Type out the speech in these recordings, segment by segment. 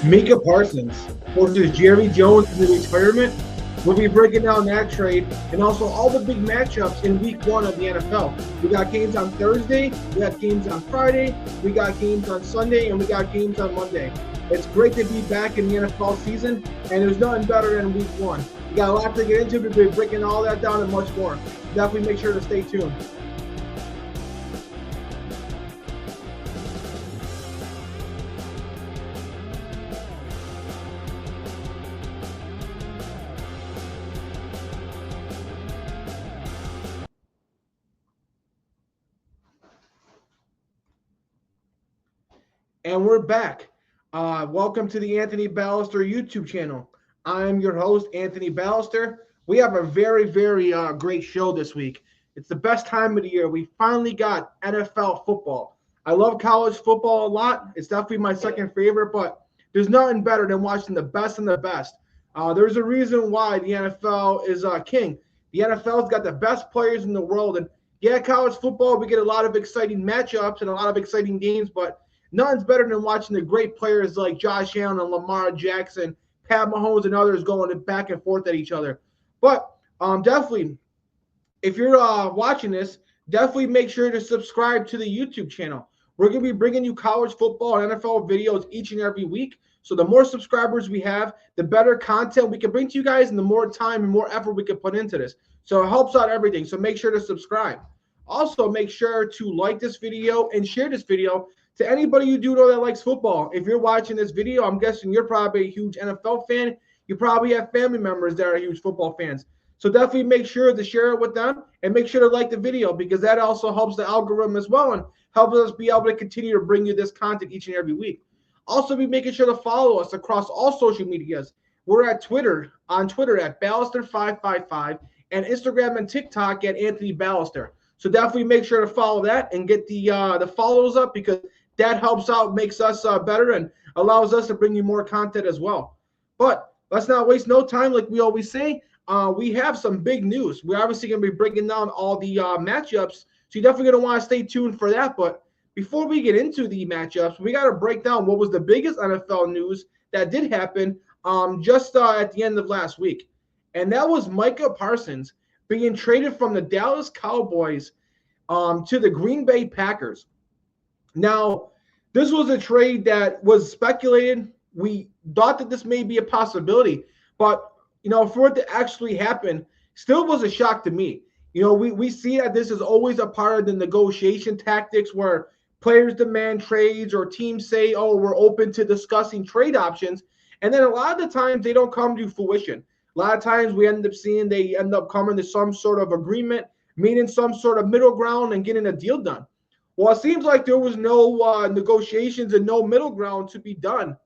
Micah Parsons versus Jerry Jones in the retirement. We'll be breaking down that trade and also all the big matchups in week 1 of the NFL. We got games on Thursday, we got games on Friday, we got games on Sunday, and we got games on Monday. It's great to be back in the NFL season, and there's nothing better than week 1. We got a lot to get into. We'll be breaking all that down and much more. Definitely make sure to stay tuned. And we're back. Welcome to the Anthony Balester YouTube channel. I'm your host, Anthony Balester. We have a very, very great show this week. It's the best time of the year. We finally got NFL football. I love college football a lot. It's definitely my second favorite, but there's nothing better than watching the best and the best. There's a reason why the NFL is king. The NFL's got the best players in the world. And yeah, college football, we get a lot of exciting matchups and a lot of exciting games, but nothing's better than watching the great players like Josh Allen and Lamar Jackson, Pat Mahomes, and others going back and forth at each other. But definitely, if you're watching this, definitely make sure to subscribe to the YouTube channel. We're going to be bringing you college football and NFL videos each and every week. So the more subscribers we have, the better content we can bring to you guys and the more time and more effort we can put into this. So it helps out everything. So make sure to subscribe. Also, make sure to like this video and share this video to anybody you do know that likes football. If you're watching this video, I'm guessing you're probably a huge NFL fan. You probably have family members that are huge football fans. So definitely make sure to share it with them and make sure to like the video because that also helps the algorithm as well and helps us be able to continue to bring you this content each and every week. Also, be making sure to follow us across all social medias. We're at on Twitter at Balester555 and Instagram and TikTok at Anthony Balester. So definitely make sure to follow that and get the follows up because that helps out, makes us better, and allows us to bring you more content as well. But let's not waste no time. Like we always say, we have some big news. We're obviously going to be breaking down all the matchups, so you're definitely going to want to stay tuned for that. But before we get into the matchups, we got to break down what was the biggest NFL news that did happen just at the end of last week. And that was Micah Parsons being traded from the Dallas Cowboys to the Green Bay Packers. Now, this was a trade that was speculated. We thought that this may be a possibility, but, for it to actually happen still was a shock to me. We see that this is always a part of the negotiation tactics where players demand trades or teams say, oh, we're open to discussing trade options. And then a lot of the times they don't come to fruition. A lot of times we end up seeing they end up coming to some sort of agreement, meaning some sort of middle ground and getting a deal done. Well, it seems like there was no negotiations and no middle ground to be done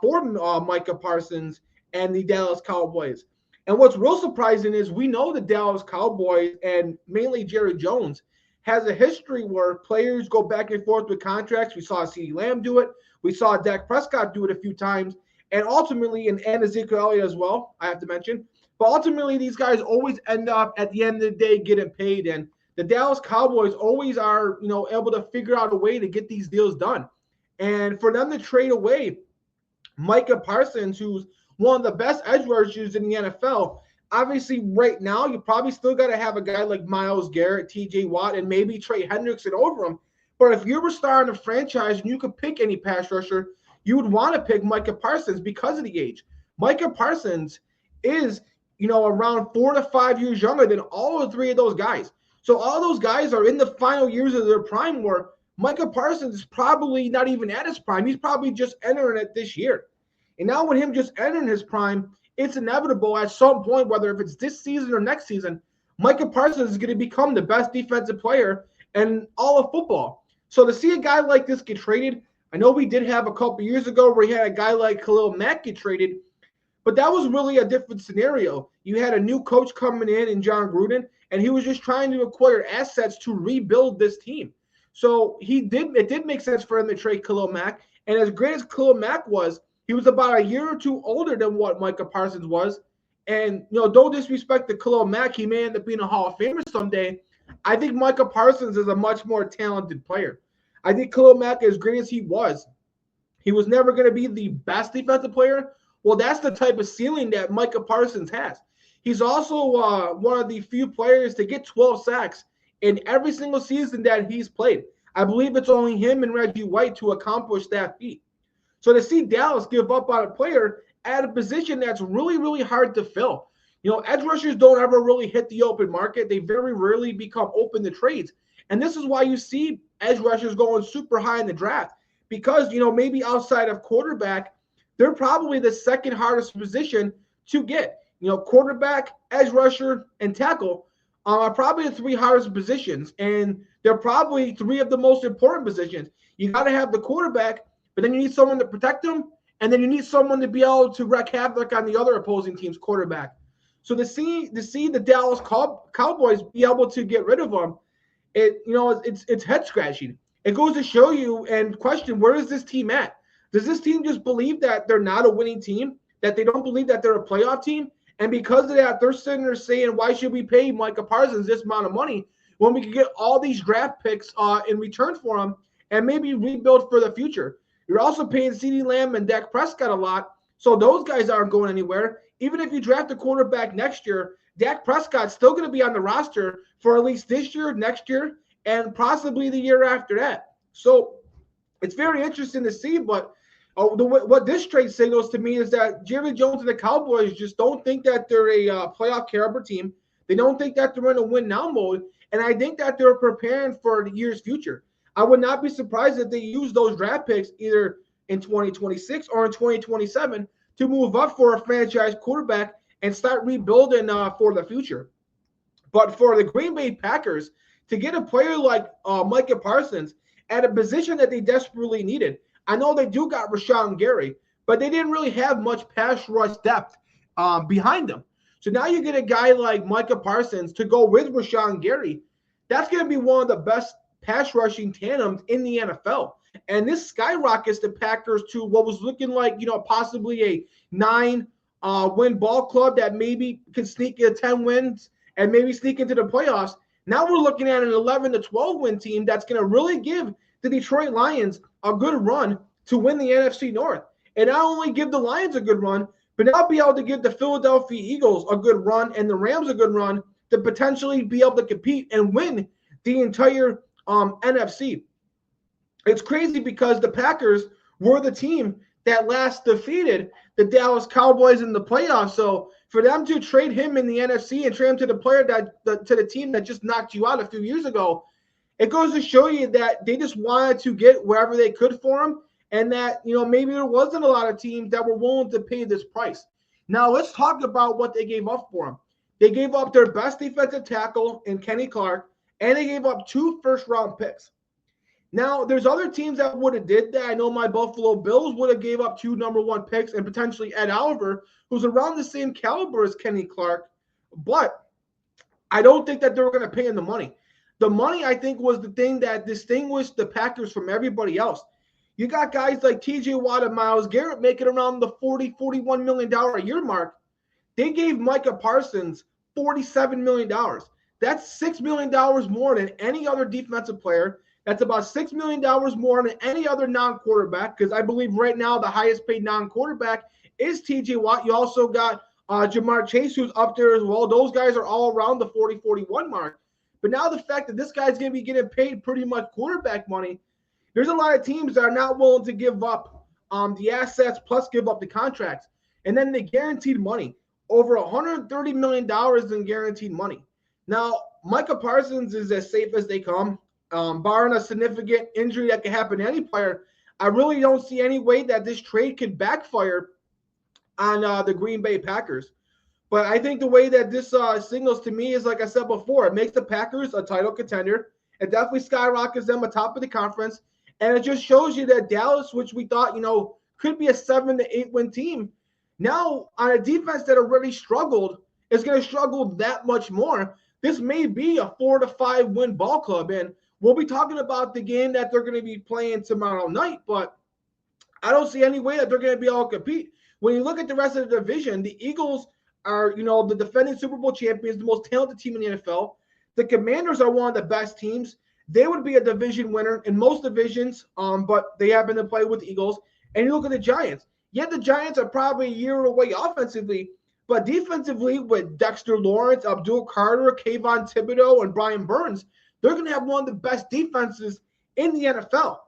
for Micah Parsons and the Dallas Cowboys. And what's real surprising is we know the Dallas Cowboys and mainly Jerry Jones has a history where players go back and forth with contracts. We saw CeeDee Lamb do it. We saw Dak Prescott do it a few times. And ultimately, and Ezekiel Elliott as well, I have to mention. But ultimately, these guys always end up at the end of the day getting paid. And the Dallas Cowboys always are, able to figure out a way to get these deals done. And for them to trade away Micah Parsons, who's one of the best edge rushers in the NFL, obviously right now you probably still got to have a guy like Myles Garrett, T.J. Watt, and maybe Trey Hendrickson over him. But if you were starting a franchise and you could pick any pass rusher, you would want to pick Micah Parsons because of the age. Micah Parsons is, around 4 to 5 years younger than all three of those guys. So all those guys are in the final years of their prime where Micah Parsons is probably not even at his prime. He's probably just entering it this year. And now with him just entering his prime, it's inevitable at some point, whether if it's this season or next season, Micah Parsons is going to become the best defensive player in all of football. So to see a guy like this get traded, I know we did have a couple years ago where you had a guy like Khalil Mack get traded, but that was really a different scenario. You had a new coach coming in John Gruden, and he was just trying to acquire assets to rebuild this team. So it did make sense for him to trade Khalil Mack. And as great as Khalil Mack was, he was about a year or two older than what Micah Parsons was. And, don't disrespect the Khalil Mack. He may end up being a Hall of Famer someday. I think Micah Parsons is a much more talented player. I think Khalil Mack, as great as he was, He was never going to be the best defensive player. Well, that's the type of ceiling that Micah Parsons has. He's also one of the few players to get 12 sacks in every single season that he's played. I believe it's only him and Reggie White to accomplish that feat. So to see Dallas give up on a player at a position that's really, really hard to fill. Edge rushers don't ever really hit the open market. They very rarely become open to trades. And this is why you see edge rushers going super high in the draft. Because, maybe outside of quarterback, they're probably the second hardest position to get. Quarterback, edge rusher, and tackle are probably the three hardest positions. And they're probably three of the most important positions. You got to have the quarterback, but then you need someone to protect them. And then you need someone to be able to wreak havoc on the other opposing team's quarterback. So to see the Dallas Cowboys be able to get rid of them, it's head scratching. It goes to show you and question, where is this team at? Does this team just believe that they're not a winning team, that they don't believe that they're a playoff team? And because of that, they're sitting there saying, why should we pay Micah Parsons this amount of money when we could get all these draft picks in return for them and maybe rebuild for the future? You're also paying CeeDee Lamb and Dak Prescott a lot, so those guys aren't going anywhere. Even if you draft a quarterback next year, Dak Prescott's still going to be on the roster for at least this year, next year, and possibly the year after that. So it's very interesting to see, but what this trade signals to me is that Jerry Jones and the Cowboys just don't think that they're a playoff caliber team. They don't think that they're in a win now mode, and I think that they're preparing for the year's future. I would not be surprised if they use those draft picks either in 2026 or in 2027 to move up for a franchise quarterback and start rebuilding for the future. But for the Green Bay Packers, to get a player like Micah Parsons at a position that they desperately needed, I know they do got Rashawn Gary, but they didn't really have much pass rush depth behind them. So now you get a guy like Micah Parsons to go with Rashawn Gary. That's going to be one of the best pass rushing tandems in the NFL. And this skyrockets the Packers to what was looking like, possibly a 9-win ball club that maybe could sneak in 10 wins and maybe sneak into the playoffs. Now we're looking at an 11 to 12 win team that's going to really give the Detroit Lions a good run to win the NFC North. And not only give the Lions a good run, but now be able to give the Philadelphia Eagles a good run and the Rams a good run to potentially be able to compete and win the entire NFC. It's crazy because the Packers were the team that last defeated the Dallas Cowboys in the playoffs. So for them to trade him in the NFC and trade him to the team that just knocked you out a few years ago, it goes to show you that they just wanted to get wherever they could for him, and that maybe there wasn't a lot of teams that were willing to pay this price. Now let's talk about what they gave up for him. They gave up their best defensive tackle in Kenny Clark, and they gave up 2 first-round picks. Now, there's other teams that would have did that. I know my Buffalo Bills would have gave up 2 number 1 picks and potentially Ed Oliver, who's around the same caliber as Kenny Clark. But I don't think that they were going to pay him the money. The money, I think, was the thing that distinguished the Packers from everybody else. You got guys like T.J. Watt and Myles Garrett making around the $40, $41 million a year mark. They gave Micah Parsons $47 million. That's $6 million more than any other defensive player. That's about $6 million more than any other non-quarterback, because I believe right now the highest paid non-quarterback is T.J. Watt. You also got Jamar Chase, who's up there as well. Those guys are all around the 40, 41 mark. But now the fact that this guy's going to be getting paid pretty much quarterback money, there's a lot of teams that are not willing to give up the assets plus give up the contracts. And then the guaranteed money, over $130 million in guaranteed money. Now, Micah Parsons is as safe as they come. Barring a significant injury that could happen to any player, I really don't see any way that this trade could backfire on the Green Bay Packers. But I think the way that this signals to me is, like I said before, it makes the Packers a title contender. It definitely skyrockets them atop of the conference. And it just shows you that Dallas, which we thought, could be a 7 to 8 win team, now on a defense that already struggled, is going to struggle that much more. This may be a 4 to 5 win ball club. And we'll be talking about the game that they're going to be playing tomorrow night, but I don't see any way that they're going to be able to compete. When you look at the rest of the division, the Eagles are, the defending Super Bowl champions, the most talented team in the NFL. The Commanders are one of the best teams. They would be a division winner in most divisions, but they happen to play with the Eagles. And you look at the Giants. Yeah, the Giants are probably a year away offensively, but defensively with Dexter Lawrence, Abdul Carter, Kayvon Thibodeau, and Brian Burns, they're going to have one of the best defenses in the NFL.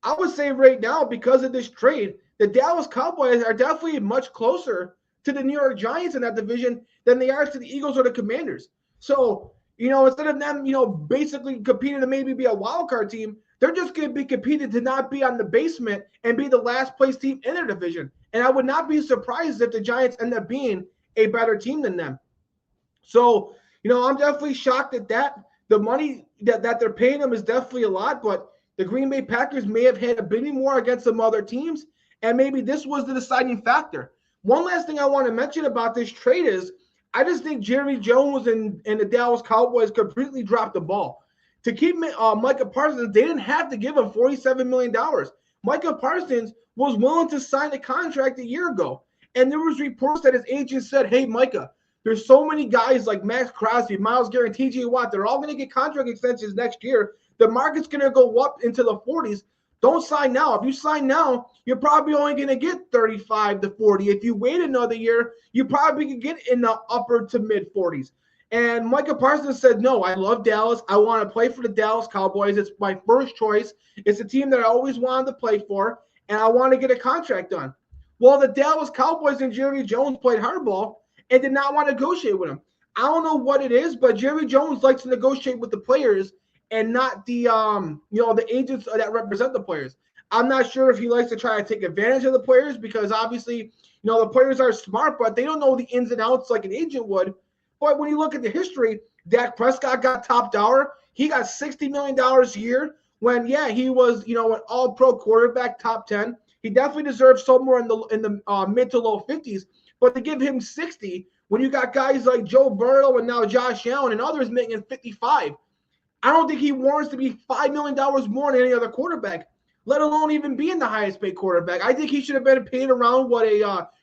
I would say right now, because of this trade, the Dallas Cowboys are definitely much closer to the New York Giants in that division than they are to the Eagles or the Commanders. So, instead of them, basically competing to maybe be a wild card team, they're just going to be competing to not be on the basement and be the last place team in their division. And I would not be surprised if the Giants end up being a better team than them. So, I'm definitely shocked at that. The money that they're paying them is definitely a lot, but the Green Bay Packers may have had a bit more against some other teams, and maybe this was the deciding factor. One last thing I want to mention about this trade is I just think Jerry Jones and the Dallas Cowboys completely dropped the ball. To keep Micah Parsons, they didn't have to give him $47 million. Micah Parsons was willing to sign a contract a year ago. And there was reports that his agent said, hey, Micah, there's so many guys like Max Crosby, Myles Garrett, T.J. Watt. They're all going to get contract extensions next year. The market's going to go up into the 40s. Don't sign now. If you sign now, you're probably only going to get 35 to 40. If you wait another year, you probably can get in the upper to mid 40s. And Micah Parsons said, no, I love Dallas. I want to play for the Dallas Cowboys. It's my first choice. It's a team that I always wanted to play for, and I want to get a contract done. Well, the Dallas Cowboys and Jerry Jones played hardball and did not want to negotiate with him. I don't know what it is, but Jerry Jones likes to negotiate with the players and not the the agents that represent the players. I'm not sure if he likes to try to take advantage of the players because obviously, the players are smart, but they don't know the ins and outs like an agent would. But when you look at the history, Dak Prescott got top dollar. He got $60 million a year when, he was, an all-pro quarterback, top 10. He definitely deserves somewhere in the mid to low 50s. But to give him 60 when you got guys like Joe Burrow and now Josh Allen and others making 55, I don't think he warrants to be $5 million more than any other quarterback, let alone even being the highest paid quarterback. I think he should have been paid around what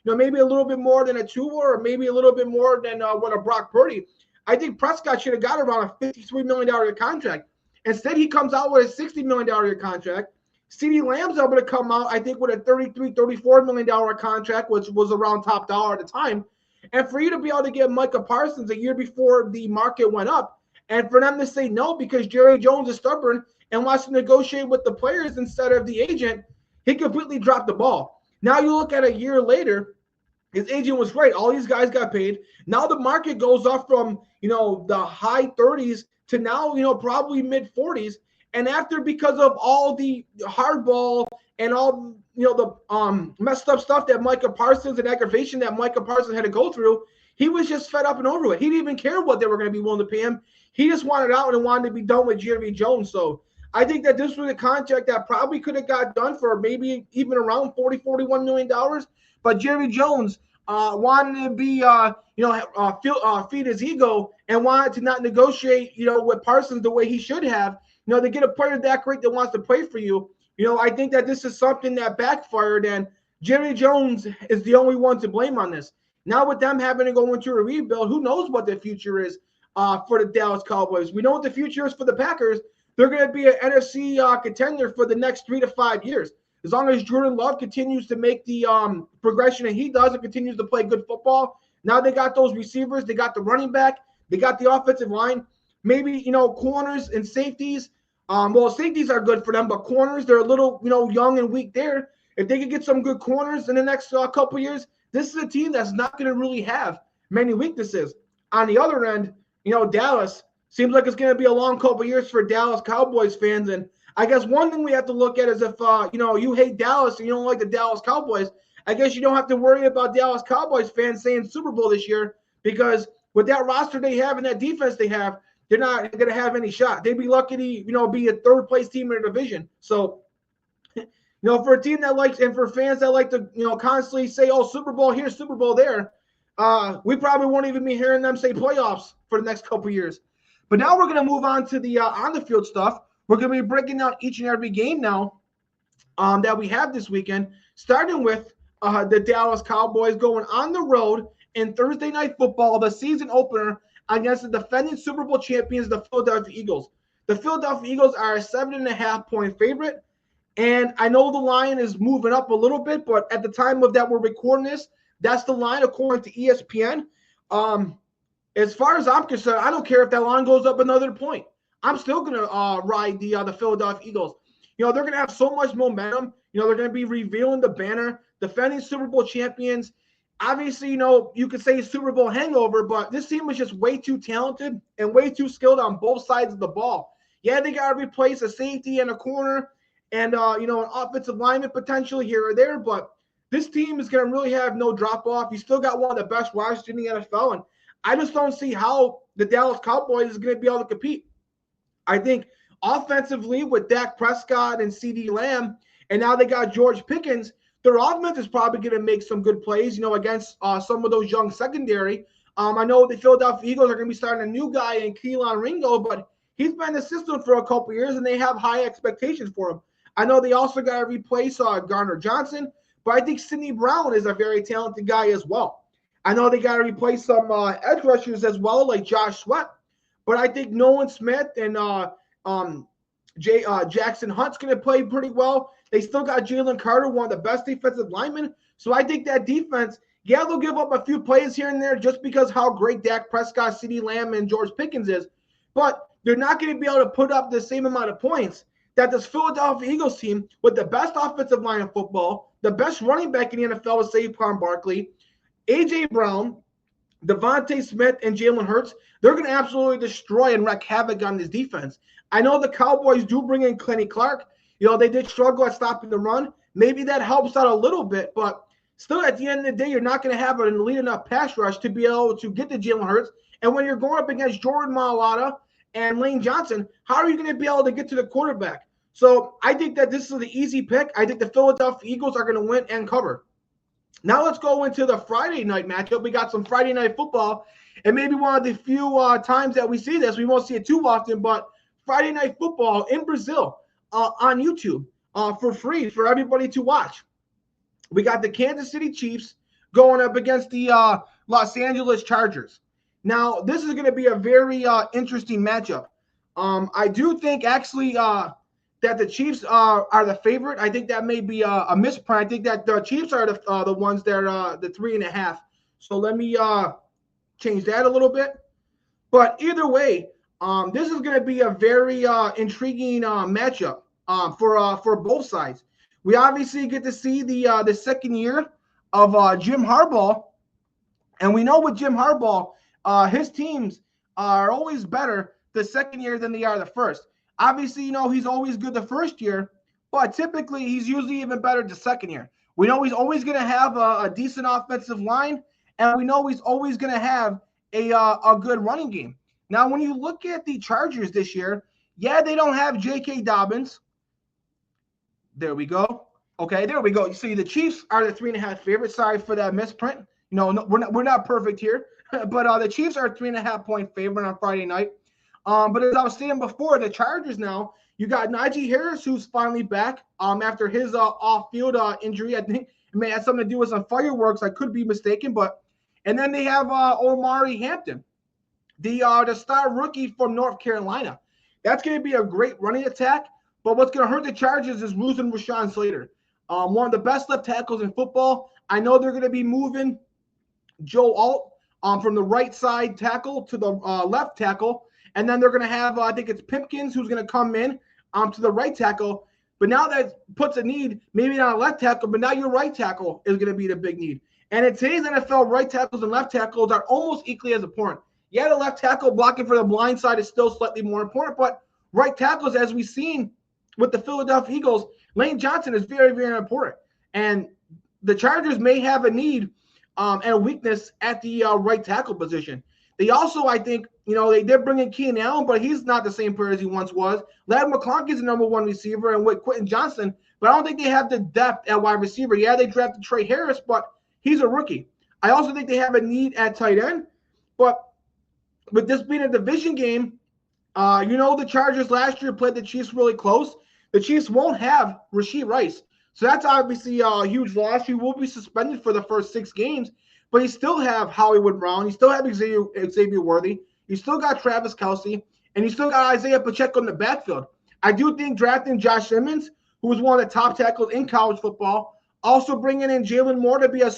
maybe a little bit more than a Tua or maybe a little bit more than what a Brock Purdy. I think Prescott should have got around a $53 million contract. Instead, he comes out with a $60 million contract. CeeDee Lamb's able to come out, I think, with a $34 million contract, which was around top dollar at the time. And for you to be able to get Micah Parsons a year before the market went up, and for them to say no because Jerry Jones is stubborn and wants to negotiate with the players instead of the agent, he completely dropped the ball. Now you look at a year later, his agent was right. All these guys got paid. Now the market goes up from, the high 30s to now, probably mid 40s. And after, because of all the hardball and all, the messed up stuff that Micah Parsons and aggravation that Micah Parsons had to go through, he was just fed up and over with. He didn't even care what they were going to be willing to pay him. He just wanted out and wanted to be done with Jerry Jones. So I think that this was a contract that probably could have got done for maybe even around $41 million. But Jerry Jones wanted to be, feed his ego and wanted to not negotiate, with Parsons the way he should have. To get a player that great that wants to play for you. I think that this is something that backfired, and Jerry Jones is the only one to blame on this. Now with them having to go into a rebuild, who knows what the future is for the Dallas Cowboys. We know what the future is for the Packers. They're going to be an NFC contender for the next 3 to 5 years. As long as Jordan Love continues to make the progression that he does and continues to play good football. Now they got those receivers. They got the running back. They got the offensive line. Maybe, corners and safeties. Safeties are good for them, but corners, they're a little, young and weak there. If they could get some good corners in the next couple of years, this is a team that's not going to really have many weaknesses. On the other end, Dallas seems like it's going to be a long couple of years for Dallas Cowboys fans. And I guess one thing we have to look at is if, you hate Dallas and you don't like the Dallas Cowboys, I guess you don't have to worry about Dallas Cowboys fans saying Super Bowl this year because with that roster they have and that defense they have, they're not going to have any shot. They'd be lucky to, be a third-place team in the division. So, for a team that likes and for fans that like to, constantly say, oh, Super Bowl here, Super Bowl there, we probably won't even be hearing them say playoffs for the next couple of years. But now we're going to move on to the on-the-field stuff. We're going to be breaking down each and every game now that we have this weekend, starting with the Dallas Cowboys going on the road in Thursday Night Football, the season opener, against the defending Super Bowl champions, the Philadelphia Eagles. The Philadelphia Eagles are a 7.5-point favorite. And I know the line is moving up a little bit, but at the time of that we're recording this, that's the line according to ESPN. As far as I'm concerned, I don't care if that line goes up another point. I'm still gonna ride the Philadelphia Eagles. They're gonna have so much momentum. They're gonna be revealing the banner, defending Super Bowl champions. Obviously, you could say Super Bowl hangover, but this team is just way too talented and way too skilled on both sides of the ball. Yeah, they got to replace a safety and a corner and, an offensive lineman potentially here or there, but this team is going to really have no drop-off. You still got one of the best rosters in the NFL, and I just don't see how the Dallas Cowboys is going to be able to compete. I think offensively with Dak Prescott and CeeDee Lamb, and now they got George Pickens, their offense is probably going to make some good plays, against some of those young secondary. I know the Philadelphia Eagles are going to be starting a new guy in Keelan Ringo, but he's been in the system for a couple of years, and they have high expectations for him. I know they also got to replace Garner Johnson, but I think Sidney Brown is a very talented guy as well. I know they got to replace some edge rushers as well, like Josh Sweat, but I think Nolan Smith and Jackson Hunt's going to play pretty well. They still got Jalen Carter, one of the best defensive linemen. So I think that defense, yeah, they'll give up a few plays here and there just because how great Dak Prescott, CeeDee Lamb, and George Pickens is. But they're not going to be able to put up the same amount of points that this Philadelphia Eagles team with the best offensive line in football, the best running back in the NFL with Saquon Barkley, A.J. Brown, Devontae Smith, and Jalen Hurts, they're going to absolutely destroy and wreak havoc on this defense. I know the Cowboys do bring in Kenny Clark. They did struggle at stopping the run. Maybe that helps out a little bit, but still at the end of the day, you're not going to have an elite enough pass rush to be able to get to Jalen Hurts. And when you're going up against Jordan Mailata and Lane Johnson, how are you going to be able to get to the quarterback? So I think that this is the easy pick. I think the Philadelphia Eagles are going to win and cover. Now let's go into the Friday night matchup. We got some Friday night football, and maybe one of the few times that we see this. We won't see it too often, but Friday night football in Brazil on YouTube for free for everybody to watch. We got the Kansas City Chiefs going up against the Los Angeles Chargers. Now, this is going to be a very interesting matchup. I do think actually that the Chiefs are the favorite. I think that may be a misprint. I think that the Chiefs are the ones that are the 3.5. So let me change that a little bit. But either way, this is going to be a very intriguing matchup for both sides. We obviously get to see the second year of Jim Harbaugh, and we know with Jim Harbaugh, his teams are always better the second year than they are the first. Obviously, he's always good the first year, but typically he's usually even better the second year. We know he's always going to have a decent offensive line, and we know he's always going to have a good running game. Now, when you look at the Chargers this year, yeah, they don't have J.K. Dobbins. There we go. Okay, there we go. You see, the Chiefs are the 3.5 favorite. Sorry for that misprint. No, we're not perfect here, but the Chiefs are a 3.5 point favorite on Friday night. But as I was saying before, the Chargers now, you got Najee Harris, who's finally back after his off-field injury. I think it may have something to do with some fireworks. I could be mistaken, and then they have Omari Hampton, the star rookie from North Carolina. That's going to be a great running attack. But what's going to hurt the Chargers is losing Rashawn Slater, one of the best left tackles in football. I know they're going to be moving Joe Alt from the right side tackle to the left tackle. And then they're going to have, I think it's Pimpkins, who's going to come in to the right tackle. But now that puts a need, maybe not a left tackle, but now your right tackle is going to be the big need. And in today's NFL, right tackles and left tackles are almost equally as important. Yeah, the left tackle blocking for the blind side is still slightly more important, but right tackles, as we've seen with the Philadelphia Eagles, Lane Johnson is very, very important. And the Chargers may have a need and a weakness at the right tackle position. They also, I think, they did bring in Keenan Allen, but he's not the same player as he once was. Ladd McConkey is the number one receiver, and with Quentin Johnson, but I don't think they have the depth at wide receiver. Yeah, they drafted Trey Harris, but he's a rookie. I also think they have a need at tight end, but with this being a division game, the Chargers last year played the Chiefs really close. The Chiefs won't have Rashee Rice. So that's obviously a huge loss. He will be suspended for the first 6 games, but you still have Hollywood Brown. You still have Xavier Worthy. You still got Travis Kelce, and you still got Isaiah Pacheco in the backfield. I do think drafting Josh Simmons, who was one of the top tackles in college football. Also bringing in Jalen Moore to be a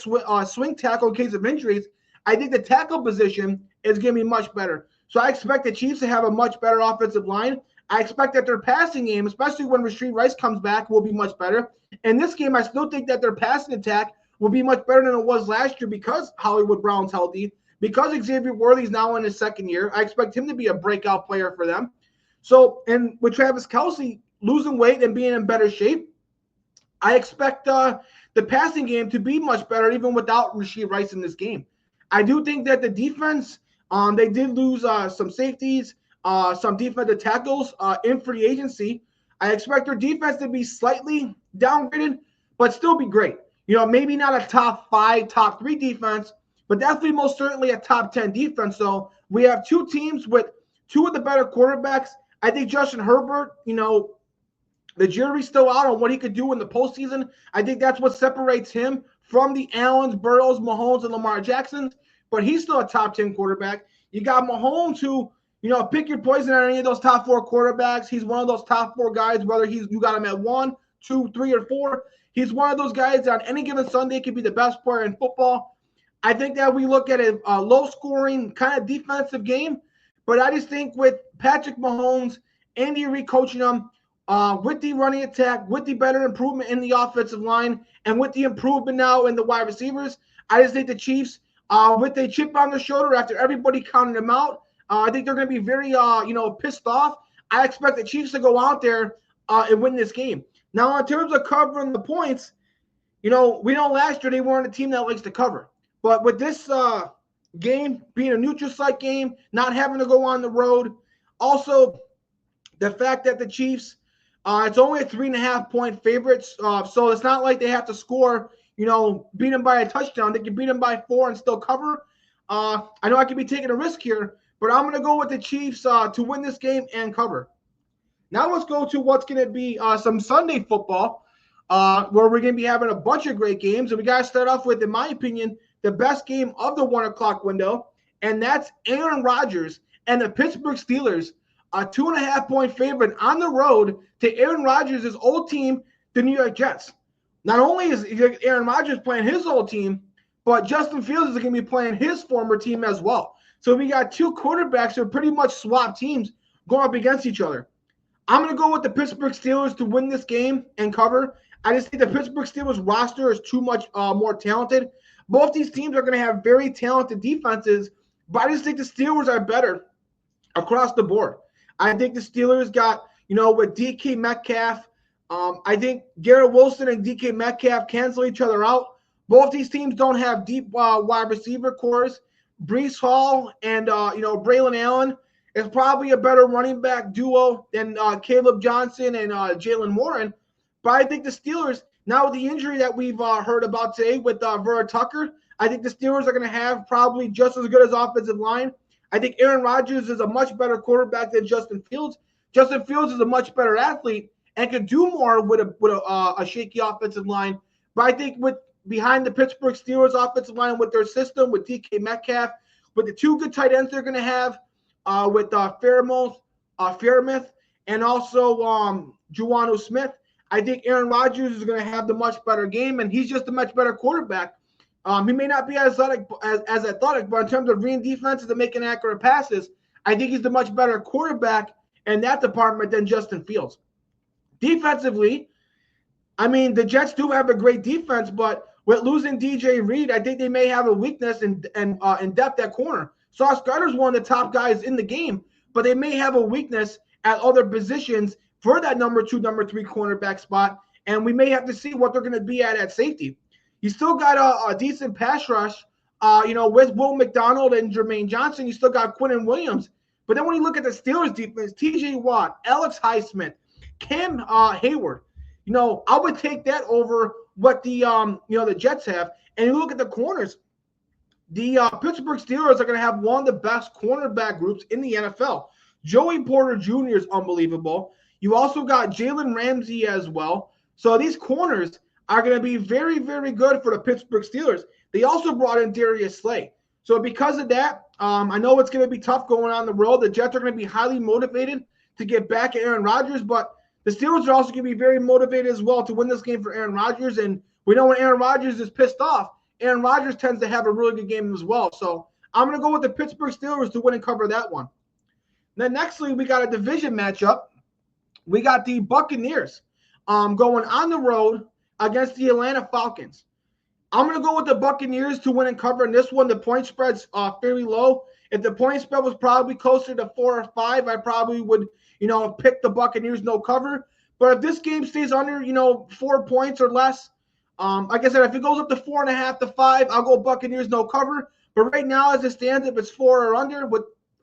swing tackle in case of injuries. I think the tackle position is going to be much better. So I expect the Chiefs to have a much better offensive line. I expect that their passing game, especially when Rashee Rice comes back, will be much better. In this game, I still think that their passing attack will be much better than it was last year because Hollywood Brown's healthy, because Xavier Worthy's now in his second year. I expect him to be a breakout player for them. So, and with Travis Kelce losing weight and being in better shape, I expect the passing game to be much better even without Rashee Rice in this game. I do think that the defense, they did lose some safeties, some defensive tackles in free agency. I expect their defense to be slightly downgraded, but still be great. Maybe not a top 5, top 3 defense, but definitely most certainly a top 10 defense. So we have two teams with two of the better quarterbacks. I think Justin Herbert, the jury's still out on what he could do in the postseason. I think that's what separates him from the Allens, Burrows, Mahomes, and Lamar Jacksons. But he's still a top 10 quarterback. You got Mahomes who, pick your poison on any of those top 4 quarterbacks. He's one of those top 4 guys, whether you got him at 1, 2, 3, or 4. He's one of those guys that on any given Sunday could be the best player in football. I think that we look at a low-scoring kind of defensive game. But I just think with Patrick Mahomes, Andy Reid coaching them, with the running attack, with the better improvement in the offensive line, and with the improvement now in the wide receivers, I just think the Chiefs, with a chip on their shoulder after everybody counted them out, I think they're going to be very, pissed off. I expect the Chiefs to go out there and win this game. Now, in terms of covering the points, we know last year they weren't a team that likes to cover. But with this game being a neutral site game, not having to go on the road, also the fact that the Chiefs, it's only a 3.5-point favorites, so it's not like they have to score, beat them by a touchdown. They can beat them by 4 and still cover. I know I could be taking a risk here, but I'm going to go with the Chiefs to win this game and cover. Now let's go to what's going to be some Sunday football, where we're going to be having a bunch of great games. And we got to start off with, in my opinion, the best game of the 1 o'clock window, and that's Aaron Rodgers and the Pittsburgh Steelers, a 2.5-point favorite on the road to Aaron Rodgers' old team, the New York Jets. Not only is Aaron Rodgers playing his old team, but Justin Fields is going to be playing his former team as well. So we got two quarterbacks that are pretty much swap teams going up against each other. I'm going to go with the Pittsburgh Steelers to win this game and cover. I just think the Pittsburgh Steelers roster is too much more talented. Both these teams are going to have very talented defenses, but I just think the Steelers are better across the board. I think the Steelers got, with DK Metcalf, I think Garrett Wilson and DK Metcalf cancel each other out. Both these teams don't have deep wide receiver cores. Breece Hall and, Braylon Allen is probably a better running back duo than Caleb Johnson and Jalen Warren. But I think the Steelers, now with the injury that we've heard about today with Vera Tucker, I think the Steelers are going to have probably just as good as offensive line. I think Aaron Rodgers is a much better quarterback than Justin Fields. Justin Fields is a much better athlete and can do more with a shaky offensive line. But I think with behind the Pittsburgh Steelers offensive line with their system, with DK Metcalf, with the two good tight ends they're going to have, with Fairmouth, and also Juwann Smith, I think Aaron Rodgers is going to have the much better game, and he's just a much better quarterback. He may not be as athletic, but in terms of reading defenses and making accurate passes, I think he's the much better quarterback in that department than Justin Fields. Defensively, I mean, the Jets do have a great defense, but with losing DJ Reed, I think they may have a weakness in depth at corner. Sauce Gardner's one of the top guys in the game, but they may have a weakness at other positions for that number 2, number 3 cornerback spot, and we may have to see what they're going to be at safety. You still got a decent pass rush, with Will McDonald and Jermaine Johnson. You still got Quinnen Williams. But then when you look at the Steelers defense, TJ Watt, Alex Highsmith, Cam Hayward, I would take that over what the Jets have. And you look at the corners, the Pittsburgh Steelers are going to have one of the best cornerback groups in the NFL. Joey Porter Jr. is unbelievable. You also got Jalen Ramsey as well. So these corners are going to be very, very good for the Pittsburgh Steelers. They also brought in Darius Slay. So because of that, I know it's going to be tough going on the road. The Jets are going to be highly motivated to get back at Aaron Rodgers, but The Steelers are also going to be very motivated as well to win this game for Aaron Rodgers. And we know when Aaron Rodgers is pissed off, Aaron Rodgers tends to have a really good game as well. So I'm going to go with the Pittsburgh Steelers to win and cover that one. Then nextly, we got a division matchup. We got the Buccaneers going on the road against the Atlanta Falcons. I'm going to go with the Buccaneers to win and cover in this one. The point spread's fairly low. If the point spread was probably closer to 4 or 5, I probably would, pick the Buccaneers no cover. But if this game stays under, 4 points or less, like I said, if it goes up to 4.5 to 5, I'll go Buccaneers no cover. But right now, as it stands, if it's 4 or under,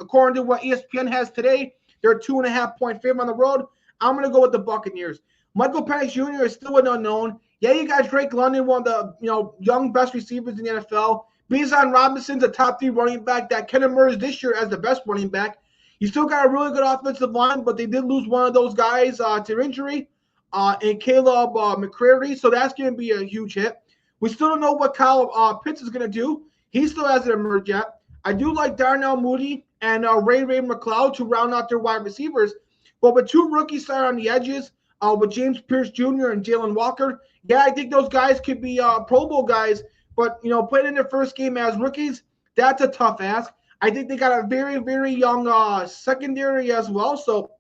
according to what ESPN has today, they're a 2.5-point favorite on the road. I'm going to go with the Buccaneers. Michael Penix Jr. is still an unknown. Yeah, you got Drake London, one of the young best receivers in the NFL. Bijan Robinson's a top 3 running back that can emerge this year as the best running back. You still got a really good offensive line, but they did lose one of those guys to injury, and Caleb McCreary, so that's going to be a huge hit. We still don't know what Kyle Pitts is going to do. He still hasn't emerged yet. I do like Darnell Mooney and Ray McLeod to round out their wide receivers, but with 2 rookies starting on the edges, with James Pierce Jr. and Jalen Walker, yeah, I think those guys could be Pro Bowl guys, but, playing in their first game as rookies, that's a tough ask. I think they got a very, very young secondary as well, so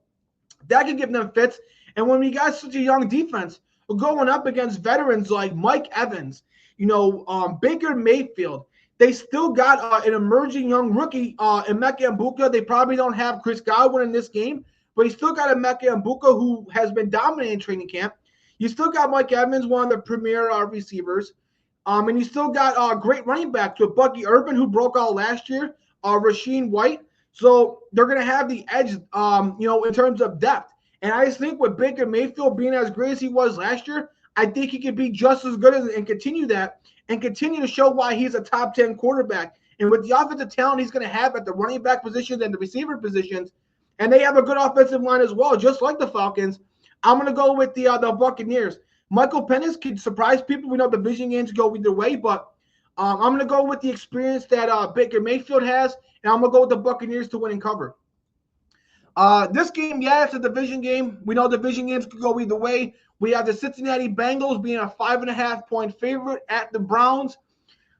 that can give them fits. And when we got such a young defense, we're going up against veterans like Mike Evans, Baker Mayfield. They still got an emerging young rookie in Micah Parsons. They probably don't have Chris Godwin in this game, but he still got a Micah Parsons who has been dominating training camp. You still got Mike Evans, one of the premier receivers. And you still got great running backs with Bucky Irvin, who broke out last year, Rasheed White. So they're going to have the edge, in terms of depth. And I just think with Baker Mayfield being as great as he was last year, I think he could be just as good and continue that and continue to show why he's a top 10 quarterback. And with the offensive talent he's going to have at the running back positions and the receiver positions, and they have a good offensive line as well, just like the Falcons, I'm going to go with the Buccaneers. Michael Penix could surprise people. We know division games go either way, but I'm going to go with the experience that Baker Mayfield has, and I'm going to go with the Buccaneers to win and cover. This game, yeah, it's a division game. We know division games could go either way. We have the Cincinnati Bengals being a 5.5-point favorite at the Browns.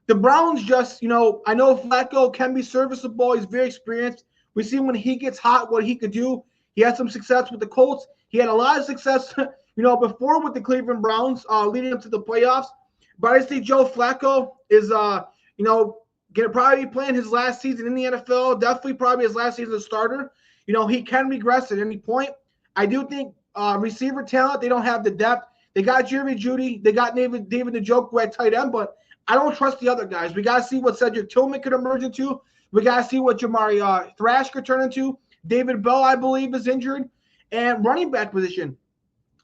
The Browns just, I know Flacco can be serviceable. He's very experienced. We see when he gets hot what he could do. He had some success with the Colts. He had a lot of success before with the Cleveland Browns leading up to the playoffs. But I see Joe Flacco is, going to probably be playing his last season in the NFL, definitely probably his last season as a starter. He can regress at any point. I do think receiver talent, they don't have the depth. They got Jerry Jeudy. They got David Njoku at tight end, but I don't trust the other guys. We got to see what Cedric Tillman could emerge into. We got to see what Jamari Thrash could turn into. David Bell, I believe, is injured. And running back position,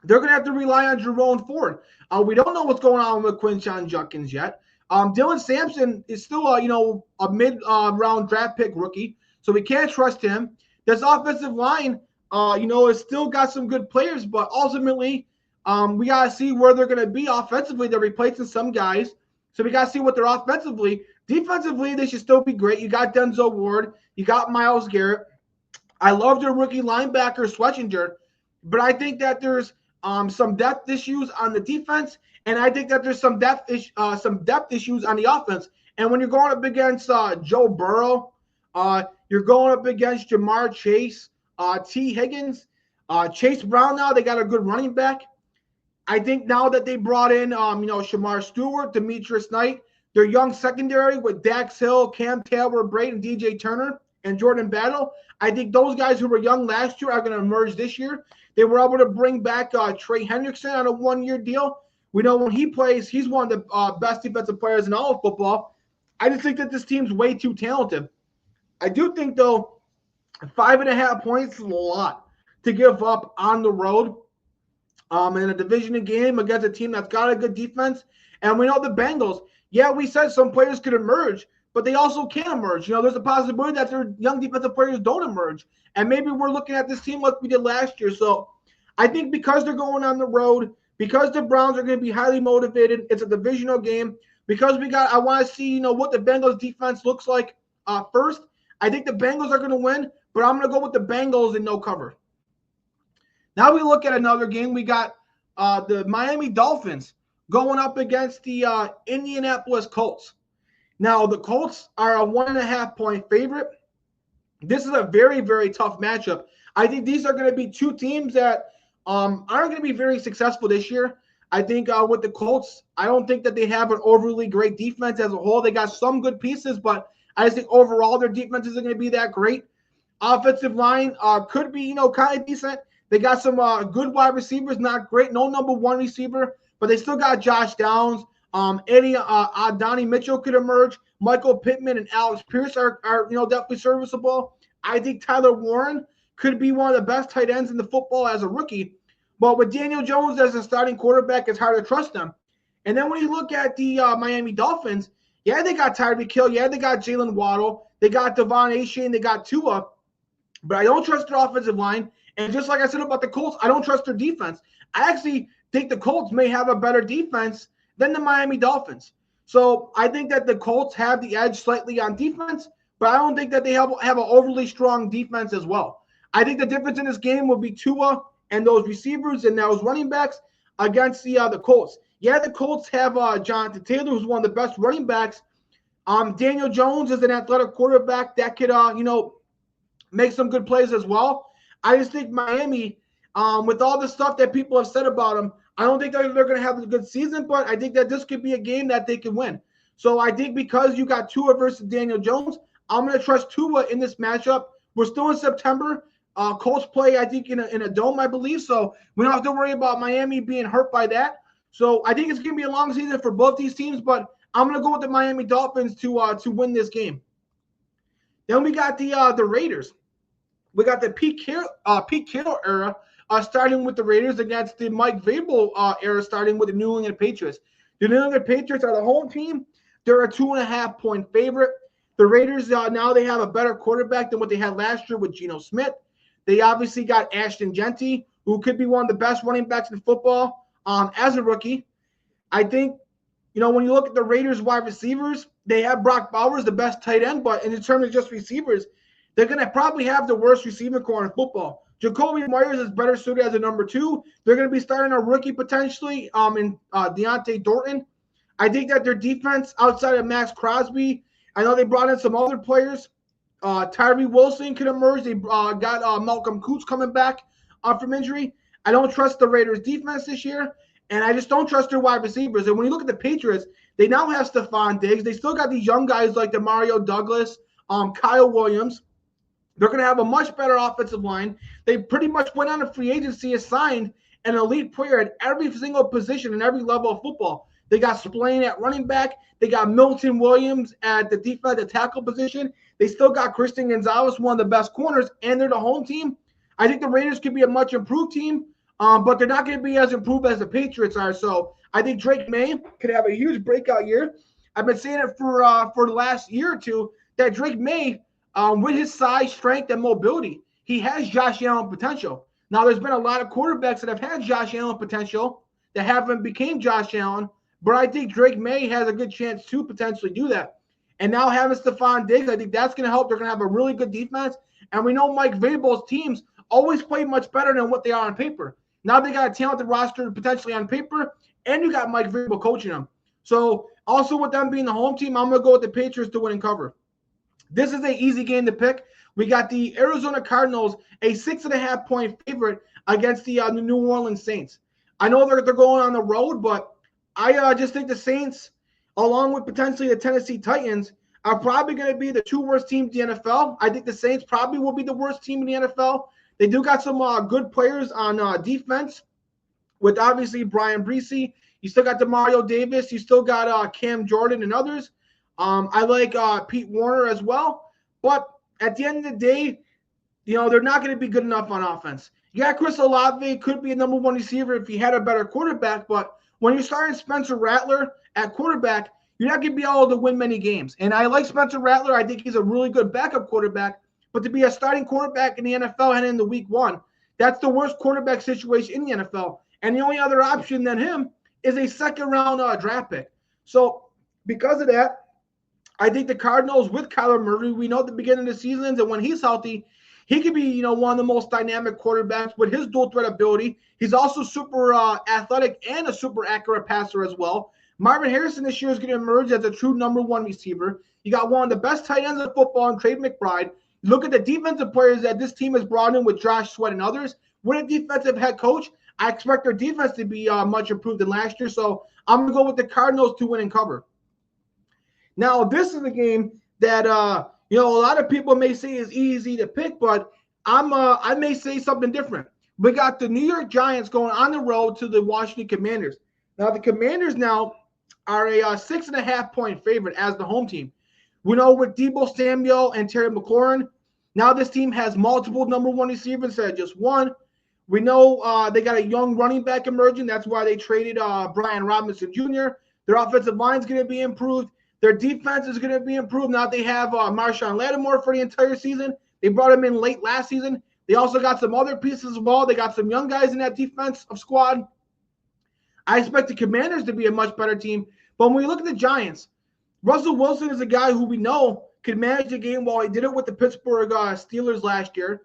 they're going to have to rely on Jerome Ford. We don't know what's going on with Quinshon Judkins yet. Dylan Sampson is still, a mid-round draft pick rookie, so we can't trust him. This offensive line, has still got some good players, but ultimately, we got to see where they're going to be offensively. They're replacing some guys, so we got to see what they're offensively. Defensively, they should still be great. You got Denzel Ward. You got Myles Garrett. I love their rookie linebacker, Schwetzinger, but I think that there's some depth issues on the defense, and I think that there's some depth issues on the offense. And when you're going up against Joe Burrow, you're going up against Jamar Chase, T. Higgins, Chase Brown. Now they got a good running back. I think now that they brought in, Shamar Stewart, Demetrius Knight, their young secondary with Dax Hill, Cam Taylor-Bright, and DJ Turner and Jordan Battle. I think those guys who were young last year are going to emerge this year. They were able to bring back Trey Hendrickson on a 1-year deal. We know when he plays, he's one of the best defensive players in all of football. I just think that this team's way too talented. I do think, though, 5.5 points is a lot to give up on the road in a division game against a team that's got a good defense. And we know the Bengals, yeah, we said some players could emerge, but they also can emerge. There's a possibility that their young defensive players don't emerge. And maybe we're looking at this team like we did last year. So I think because they're going on the road, because the Browns are going to be highly motivated, it's a divisional game. Because I want to see, what the Bengals defense looks like first. I think the Bengals are going to win, but I'm going to go with the Bengals in no cover. Now we look at another game. We got the Miami Dolphins going up against the Indianapolis Colts. Now, the Colts are a 1.5-point favorite. This is a very, very tough matchup. I think these are going to be two teams that aren't going to be very successful this year. I think with the Colts, I don't think that they have an overly great defense as a whole. They got some good pieces, but I just think overall their defense isn't going to be that great. Offensive line could be, kind of decent. They got some good wide receivers, not great. No number one receiver, but they still got Josh Downs. Eddie Donnie Mitchell could emerge. Michael Pittman and Alex Pierce are definitely serviceable. I think Tyler Warren could be one of the best tight ends in the football as a rookie. But with Daniel Jones as a starting quarterback, it's hard to trust them. And then when you look at the Miami Dolphins, yeah, they got Tyreek Hill. Yeah, they got Jalen Waddle. They got Devon Achane. They got Tua. But I don't trust their offensive line. And just like I said about the Colts, I don't trust their defense. I actually think the Colts may have a better defense than the Miami Dolphins. So I think that the Colts have the edge slightly on defense, but I don't think that they have an overly strong defense as well. I think the difference in this game will be Tua and those receivers and those running backs against the Colts. Yeah, the Colts have Jonathan Taylor, who's one of the best running backs. Daniel Jones is an athletic quarterback that could, make some good plays as well. I just think Miami, with all the stuff that people have said about them, I don't think they're going to have a good season, but I think that this could be a game that they can win. So I think because you got Tua versus Daniel Jones, I'm going to trust Tua in this matchup. We're still in September. Colts play, I think, in a dome, I believe. So we don't have to worry about Miami being hurt by that. So I think it's going to be a long season for both these teams, but I'm going to go with the Miami Dolphins to win this game. Then we got the Raiders. We got the Pete Carroll era starting with the Raiders against the Mike Vrabel era starting with the New England Patriots. The New England Patriots are the home team. They're a 2.5-point favorite. The Raiders, now they have a better quarterback than what they had last year with Geno Smith. They obviously got Ashton Genty, who could be one of the best running backs in football as a rookie. I think, when you look at the Raiders wide receivers, they have Brock Bowers, the best tight end, but in terms of just receivers, they're going to probably have the worst receiving core in football. Jacoby Myers is better suited as a number two. They're going to be starting a rookie potentially in Deontay Dorton. I think that their defense outside of Max Crosby, I know they brought in some other players. Tyree Wilson could emerge. They got Malcolm Coots coming back from injury. I don't trust the Raiders' defense this year, and I just don't trust their wide receivers. And when you look at the Patriots, they now have Stephon Diggs. They still got these young guys like Demario Douglas, Kyle Williams. They're going to have a much better offensive line. They pretty much went on a free agency and signed an elite player at every single position and every level of football. They got Spillane at running back. They got Milton Williams at the defensive tackle position. They still got Christian Gonzalez, one of the best corners, and they're the home team. I think the Raiders could be a much improved team, but they're not going to be as improved as the Patriots are. So I think Drake May could have a huge breakout year. I've been saying it for the last year or two that Drake May, with his size, strength, and mobility, he has Josh Allen potential. Now, there's been a lot of quarterbacks that have had Josh Allen potential that haven't became Josh Allen, but I think Drake May has a good chance to potentially do that. And now having Stephon Diggs, I think that's going to help. They're going to have a really good defense. And we know Mike Vrabel's teams always play much better than what they are on paper. Now they got a talented roster potentially on paper, and you got Mike Vrabel coaching them. So also with them being the home team, I'm going to go with the Patriots to win and cover. This is an easy game to pick. We got the Arizona Cardinals, a 6.5-point favorite against the New Orleans Saints. I know they're going on the road, but I just think the Saints, along with potentially the Tennessee Titans, are probably going to be the two worst teams in the NFL. I think the Saints probably will be the worst team in the NFL. They do got some good players on defense with obviously Brian Breesy. You still got DeMario Davis. You still got Cam Jordan and others. I like Pete Warner as well. But at the end of the day, they're not going to be good enough on offense. Yeah, Chris Olave could be a number one receiver if he had a better quarterback. But when you're starting Spencer Rattler at quarterback, you're not going to be able to win many games. And I like Spencer Rattler. I think he's a really good backup quarterback. But to be a starting quarterback in the NFL heading into week one, that's the worst quarterback situation in the NFL. And the only other option than him is a second-round draft pick. So because of that, I think the Cardinals with Kyler Murray, we know at the beginning of the season that when he's healthy, He could be, one of the most dynamic quarterbacks with his dual threat ability. He's also super athletic and a super accurate passer as well. Marvin Harrison this year is going to emerge as a true number one receiver. You got one of the best tight ends in football in Trey McBride. Look at the defensive players that this team has brought in with Josh Sweat and others. With a defensive head coach, I expect their defense to be much improved than last year. So I'm going to go with the Cardinals to win and cover. Now, this is a game that, a lot of people may say is easy to pick, but I may say something different. We got the New York Giants going on the road to the Washington Commanders. Now, the Commanders now are a 6.5-point favorite as the home team. We know with Deebo Samuel and Terry McLaurin, now this team has multiple number one receivers instead of just one. We know they got a young running back emerging. That's why they traded Brian Robinson Jr. Their offensive line is going to be improved. Their defense is going to be improved. Now they have Marshawn Lattimore for the entire season. They brought him in late last season. They also got some other pieces as well. They got some young guys in that defensive squad. I expect the Commanders to be a much better team. But when we look at the Giants, Russell Wilson is a guy who we know could manage the game while he did it with the Pittsburgh Steelers last year.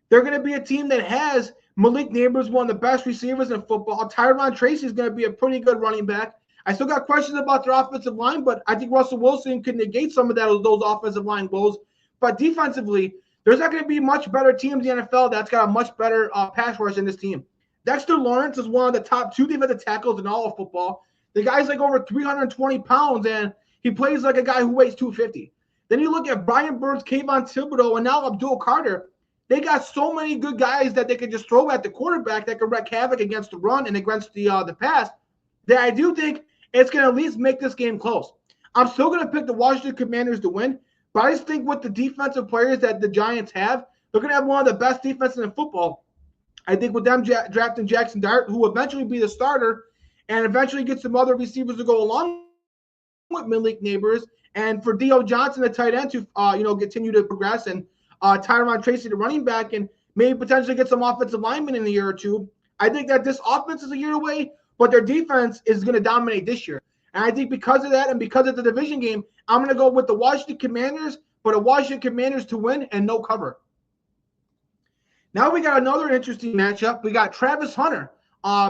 They're going to be a team that has Malik Neighbors, one of the best receivers in football. Tyron Tracy is going to be a pretty good running back. I still got questions about their offensive line, but I think Russell Wilson can negate some of those offensive line woes. But defensively, there's not going to be much better teams in the NFL that's got a much better pass rush in this team. Dexter Lawrence is one of the top 2 defensive tackles in all of football. The guy's like over 320 pounds, and he plays like a guy who weighs 250. Then you look at Brian Burns, Kayvon Thibodeau, and now Abdul Carter. They got so many good guys that they can just throw at the quarterback that can wreak havoc against the run and against the pass, that I do think it's going to at least make this game close. I'm still going to pick the Washington Commanders to win, but I just think with the defensive players that the Giants have, they're going to have one of the best defenses in football. I think with them drafting Jackson Dart, who will eventually be the starter, and eventually get some other receivers to go along with Malik Neighbors, and for Dio Johnson, the tight end, to continue to progress, and Tyron Tracy, the running back, and maybe potentially get some offensive linemen in a year or two. I think that this offense is a year away, but their defense is going to dominate this year. And I think because of that and because of the division game, I'm going to go with the Washington Commanders, but the Washington Commanders to win and no cover. Now we got another interesting matchup. We got Travis Hunter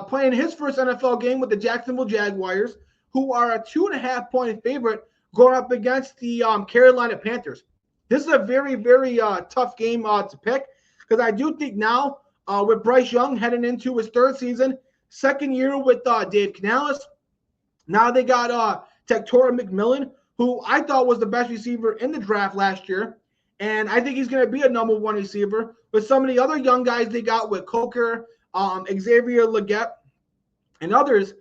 playing his first NFL game with the Jacksonville Jaguars, who are a 2.5-point favorite going up against the Carolina Panthers. This is a very, very tough game to pick because I do think now with Bryce Young heading into his 3rd season, 2nd year with Dave Canales, now they got Tectora McMillan, who I thought was the best receiver in the draft last year, and I think he's going to be a number 1 receiver. With some of the other young guys they got with Coker, Xavier Legette, and others,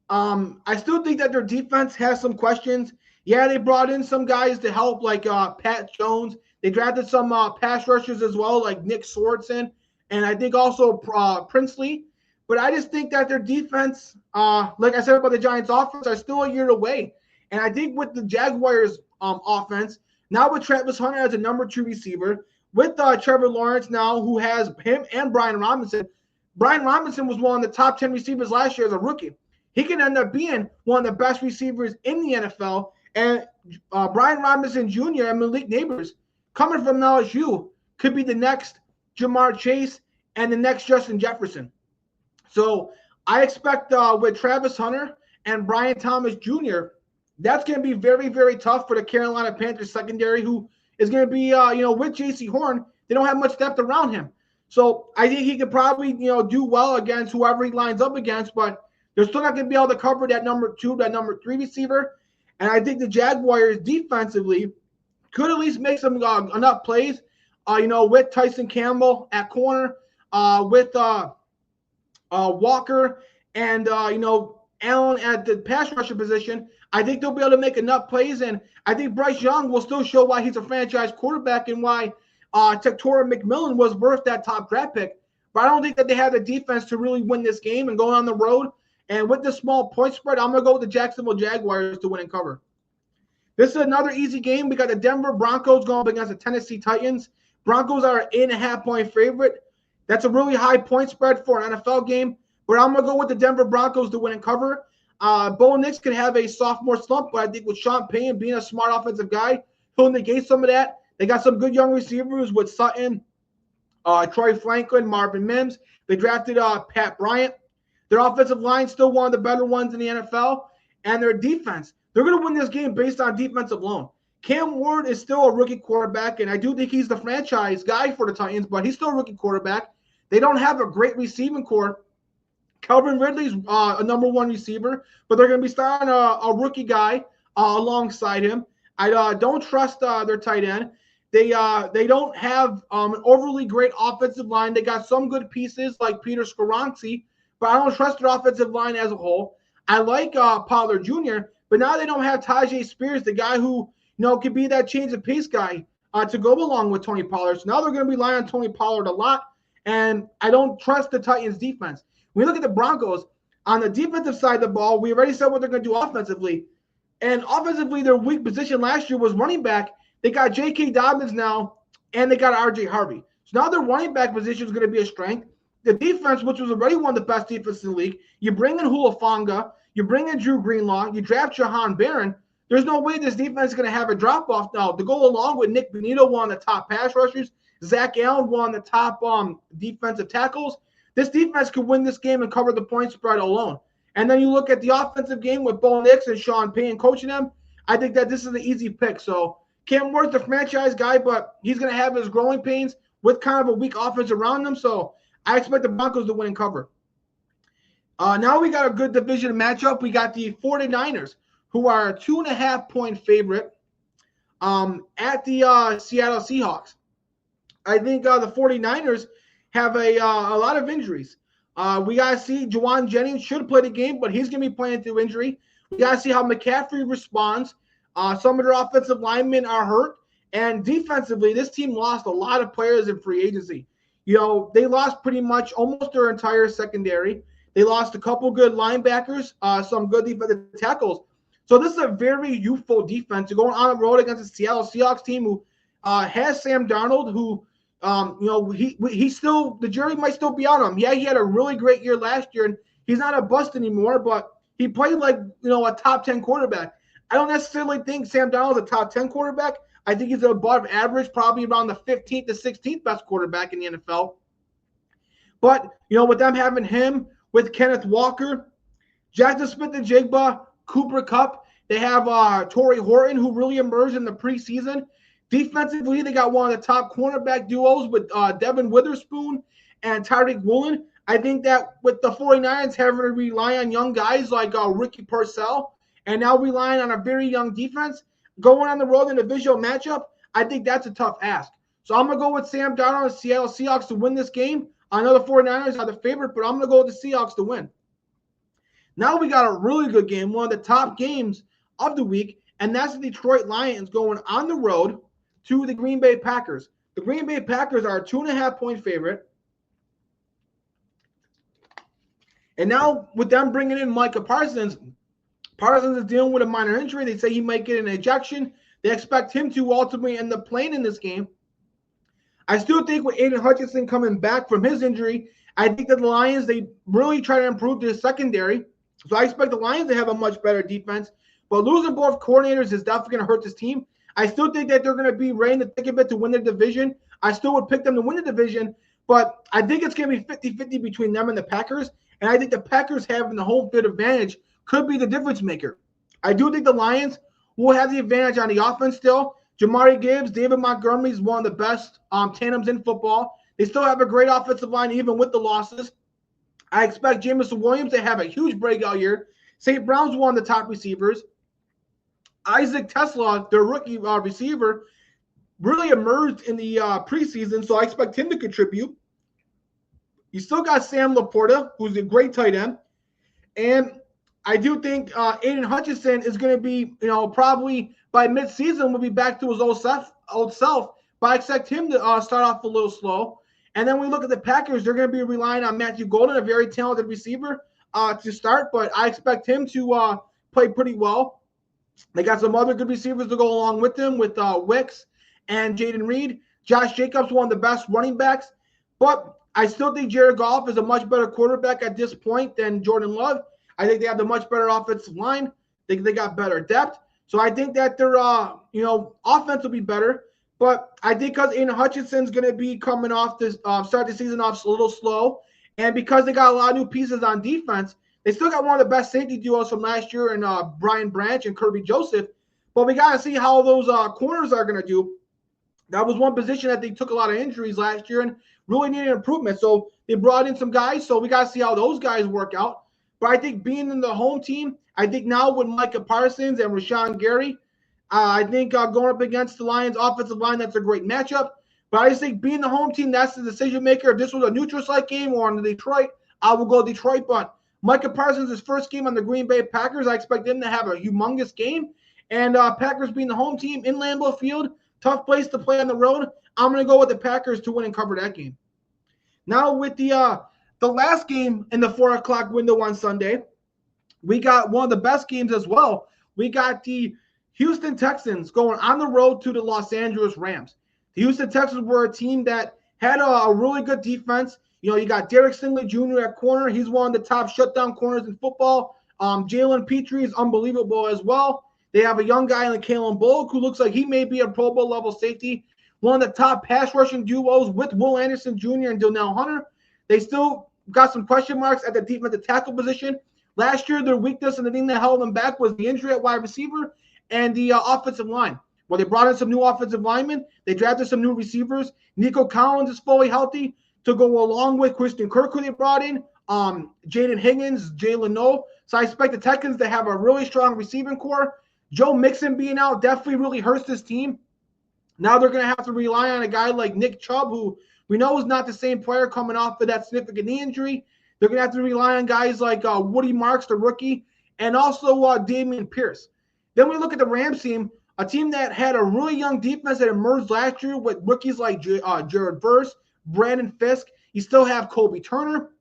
I still think that their defense has some questions. Yeah, they brought in some guys to help, like Pat Jones. They drafted some pass rushers as well, like Nick Swartzen, and I think also Princely. But I just think that their defense, like I said about the Giants' offense, are still a year away. And I think with the Jaguars' offense, now with Travis Hunter as a number 2 receiver, with Trevor Lawrence now, who has him and Brian Robinson. Brian Robinson was one of the top 10 receivers last year as a rookie. He can end up being one of the best receivers in the NFL. And Brian Robinson Jr. and Malik Neighbors, coming from LSU, could be the next Jamar Chase and the next Justin Jefferson. So I expect with Travis Hunter and Brian Thomas Jr., that's going to be very, very tough for the Carolina Panthers secondary, who is going to be, with J.C. Horn, they don't have much depth around him. So I think he could probably, do well against whoever he lines up against, but they're still not going to be able to cover that number 2, that number 3 receiver. And I think the Jaguars defensively could at least make some enough plays, with Tyson Campbell at corner, with Walker and, Allen at the pass rusher position. I think they'll be able to make enough plays, and I think Bryce Young will still show why he's a franchise quarterback and why Tectora McMillan was worth that top draft pick. But I don't think that they have the defense to really win this game and go on the road. And with the small point spread, I'm going to go with the Jacksonville Jaguars to win and cover. This is another easy game. We got the Denver Broncos going up against the Tennessee Titans. Broncos are an 8.5-point favorite. That's a really high point spread for an NFL game. But I'm going to go with the Denver Broncos to win and cover. Bo Nix can have a sophomore slump, but I think with Sean Payton being a smart offensive guy, he'll negate some of that. They got some good young receivers with Sutton Troy Franklin, Marvin Mims. They drafted Pat Bryant. Their offensive line still one of the better ones in the NFL. And their defense, they're going to win this game based on defense alone. Cam Ward is still a rookie quarterback, and I do think he's the franchise guy for the Titans, but he's still a rookie quarterback. They don't have a great receiving core. Calvin Ridley's a number one receiver, but they're going to be starting a rookie guy alongside him. I don't trust their tight end. They don't have an overly great offensive line. They got some good pieces like Peter Skoronski, but I don't trust their offensive line as a whole. I like Pollard Jr., but now they don't have Tajay Spears, the guy who could be that change of pace guy to go along with Tony Pollard. So now they're going to rely on Tony Pollard a lot, and I don't trust the Titans' defense. When we look at the Broncos, on the defensive side of the ball, we already said what they're going to do offensively. And offensively, their weak position last year was running back. They got J.K. Dobbins now, and they got R.J. Harvey. So now their running back position is going to be a strength. The defense, which was already one of the best defenses in the league, you bring in Hulafonga, you bring in Drew Greenlaw, you draft Jahan Barron. There's no way this defense is going to have a drop-off now. To go along with Nick Benito, one of the top pass rushers, Zach Allen, one of the top defensive tackles, this defense could win this game and cover the point spread alone. And then you look at the offensive game with Bo Nix and Sean Payton coaching them. I think that this is an easy pick. So Cam Ward's the franchise guy, but he's going to have his growing pains with kind of a weak offense around him. So I expect the Broncos to win and cover. Now we got a good division matchup. We got the 49ers, who are a 2.5-point favorite at the Seattle Seahawks. I think the 49ers have a lot of injuries. We got to see Juwan Jennings should play the game, but he's going to be playing through injury. We got to see how McCaffrey responds. Some of their offensive linemen are hurt. And defensively, this team lost a lot of players in free agency. They lost pretty much almost their entire secondary. They lost a couple good linebackers, some good defensive tackles. So this is a very youthful defense. Going on the road against the Seattle Seahawks team who has Sam Darnold, who he's still, the jury might still be on him. Yeah, he had a really great year last year, and he's not a bust anymore, but he played like, a top 10 quarterback. I don't necessarily think Sam Darnold's a top 10 quarterback. I think he's above average, probably around the 15th to 16th best quarterback in the NFL. But, with them having him, with Kenneth Walker, Jackson Smith-Njigba, Cooper Kupp, they have Torrey Horton, who really emerged in the preseason. Defensively, they got one of the top cornerback duos with Devin Witherspoon and Tyreek Woolen. I think that with the 49ers having to rely on young guys like Ricky Purcell and now relying on a very young defense, going on the road in a visual matchup, I think that's a tough ask. So I'm going to go with Sam Darnold and Seattle Seahawks to win this game. I know the 49ers are the favorite, but I'm going to go with the Seahawks to win. Now we got a really good game, one of the top games of the week, and that's the Detroit Lions going on the road to the Green Bay Packers. The Green Bay Packers are a 2.5-point favorite. And now with them bringing in Micah Parsons, Parsons is dealing with a minor injury. They say he might get an ejection. They expect him to ultimately end up playing in this game. I still think with Aiden Hutchinson coming back from his injury, I think that the Lions, they really try to improve their secondary. So I expect the Lions to have a much better defense. But losing both coordinators is definitely going to hurt this team. I still think that they're going to be ready to take a bit to win the division. I still would pick them to win the division, but I think it's going to be 50-50 between them and the Packers. And I think the Packers having the home field advantage could be the difference maker. I do think the Lions will have the advantage on the offense still. Jamari Gibbs, David Montgomery is one of the best tandems in football. They still have a great offensive line even with the losses. I expect Jameson Williams to have a huge breakout year. St. Brown's one of the top receivers. Isaac Tesla, their rookie receiver, really emerged in the preseason, so I expect him to contribute. You still got Sam Laporta, who's a great tight end. And I do think Aiden Hutchinson is going to be, probably by midseason will be back to his old self. But I expect him to start off a little slow. And then we look at the Packers. They're going to be relying on Matthew Golden, a very talented receiver, to start. But I expect him to play pretty well. They got some other good receivers to go along with them, with Wicks and Jaden Reed. Josh Jacobs, one of the best running backs. But I still think Jared Goff is a much better quarterback at this point than Jordan Love. I think they have the much better offensive line. They got better depth. So I think that their offense will be better. But I think because Aiden Hutchinson's going to be coming off this, start the season off a little slow, and because they got a lot of new pieces on defense, they still got one of the best safety duos from last year in Brian Branch and Kirby Joseph. But we got to see how those corners are going to do. That was one position that they took a lot of injuries last year and really needed improvement. So they brought in some guys. So we got to see how those guys work out. But I think being in the home team, I think now with Micah Parsons and Rashawn Gary, I think going up against the Lions offensive line, that's a great matchup. But I just think being the home team, that's the decision maker. If this was a neutral site game or on the Detroit, I will go Detroit. But Micah Parsons, his first game on the Green Bay Packers, I expect him to have a humongous game. And Packers being the home team in Lambeau Field, tough place to play on the road. I'm going to go with the Packers to win and cover that game. Now with the last game in the 4 o'clock window on Sunday, we got one of the best games as well. We got the Houston Texans going on the road to the Los Angeles Rams. The Houston Texans were a team that had a really good defense. You know, you got Derek Stingley Jr. at corner. He's one of the top shutdown corners in football. Jalen Petrie is unbelievable as well. They have a young guy in Kalen Bullock who looks like he may be a Pro Bowl level safety. One of the top pass rushing duos with Will Anderson Jr. and Donnell Hunter. They still got some question marks at the defensive tackle position. Last year, their weakness and the thing that held them back was the injury at wide receiver and the offensive line. Well, they brought in some new offensive linemen. They drafted some new receivers. Nico Collins is fully healthy to go along with Christian Kirk, who they brought in, Jaden Higgins, Jalen Noe. So I expect the Texans to have a really strong receiving core. Joe Mixon being out definitely really hurts this team. Now they're going to have to rely on a guy like Nick Chubb, who we know is not the same player coming off of that significant knee injury. They're going to have to rely on guys like Woody Marks, the rookie, and also Dameon Pierce. Then we look at the Rams team, a team that had a really young defense that emerged last year with rookies like Jared Verse, Brandon Fisk. You still have Kobe Turner.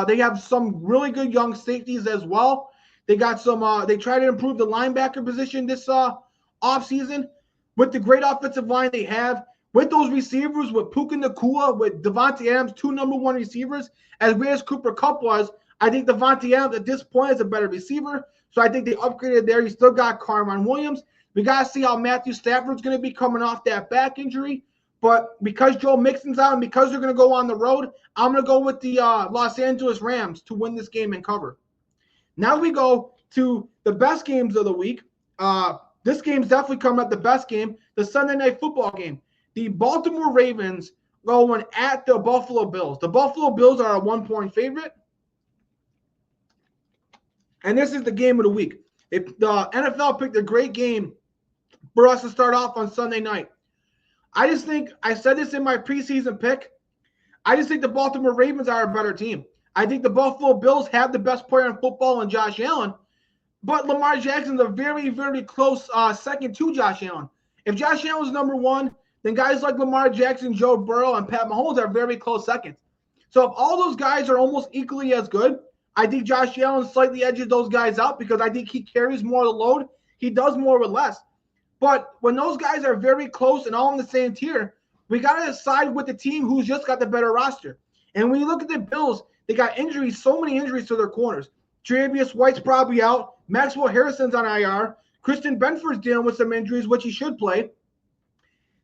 They have some really good young safeties as well. They got some. They try to improve the linebacker position this offseason with the great offensive line they have. With those receivers, with Puka Nacua, with Devontae Adams, 2 number 1 receivers, as great as Cooper Kupp was, I think Devontae Adams at this point is a better receiver. So I think they upgraded there. You still got Carmine Williams. We got to see how Matthew Stafford's going to be coming off that back injury. But because Joe Mixon's out and because they're going to go on the road, I'm going to go with the Los Angeles Rams to win this game and cover. Now we go to the best games of the week. This game's definitely coming up the best game, the Sunday Night Football game. The Baltimore Ravens going at the Buffalo Bills. The Buffalo Bills are a 1-point favorite. And this is the game of the week. If the NFL picked a great game for us to start off on Sunday night. I just think, I said this in my preseason pick, I just think the Baltimore Ravens are a better team. I think the Buffalo Bills have the best player in football in Josh Allen, but Lamar Jackson's a very, very close second to Josh Allen. If Josh Allen's number 1, then guys like Lamar Jackson, Joe Burrow, and Pat Mahomes are very close seconds. So if all those guys are almost equally as good, I think Josh Allen slightly edges those guys out because I think he carries more of the load. He does more with less. But when those guys are very close and all in the same tier, we got to decide with the team who's just got the better roster. And when you look at the Bills, they got injuries, so many injuries to their corners. Tre'Davious White's probably out. Maxwell Harrison's on IR. Christian Benford's dealing with some injuries, which he should play.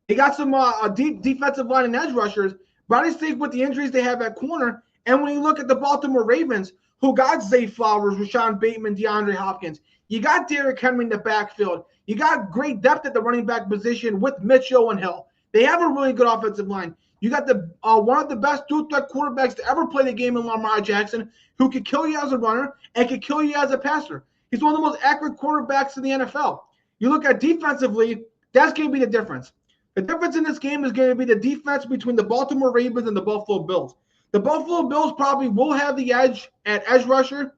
They got some deep defensive line and edge rushers. But I just think with the injuries they have at corner, and when you look at the Baltimore Ravens, who got Zay Flowers, Rashawn Bateman, DeAndre Hopkins, you got Derrick Henry in the backfield. You got great depth at the running back position with Mitchell and Hill. They have a really good offensive line. You got the one of the best dual-threat quarterbacks to ever play the game in Lamar Jackson, who could kill you as a runner and could kill you as a passer. He's one of the most accurate quarterbacks in the NFL. You look at defensively, that's going to be the difference. The difference in this game is going to be the defense between the Baltimore Ravens and the Buffalo Bills. The Buffalo Bills probably will have the edge at edge rusher.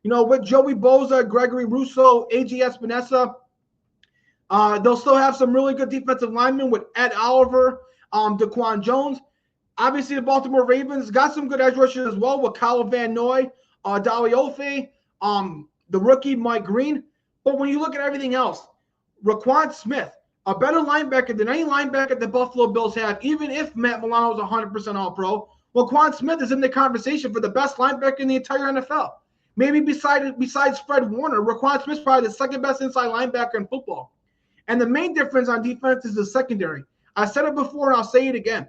You know, with Joey Bosa, Gregory Rousseau, A.J. Espinosa. They'll still have some really good defensive linemen with Ed Oliver, Daquan Jones. Obviously, the Baltimore Ravens got some good edge rushers as well with Kyle Van Noy, Dali Ofe, the rookie Mike Green. But when you look at everything else, Raquan Smith, a better linebacker than any linebacker the Buffalo Bills have, even if Matt Milano is 100% All-Pro, Raquan Smith is in the conversation for the best linebacker in the entire NFL. Maybe besides Fred Warner, Raquan Smith's probably the second best inside linebacker in football. And the main difference on defense is the secondary. I said it before and I'll say it again.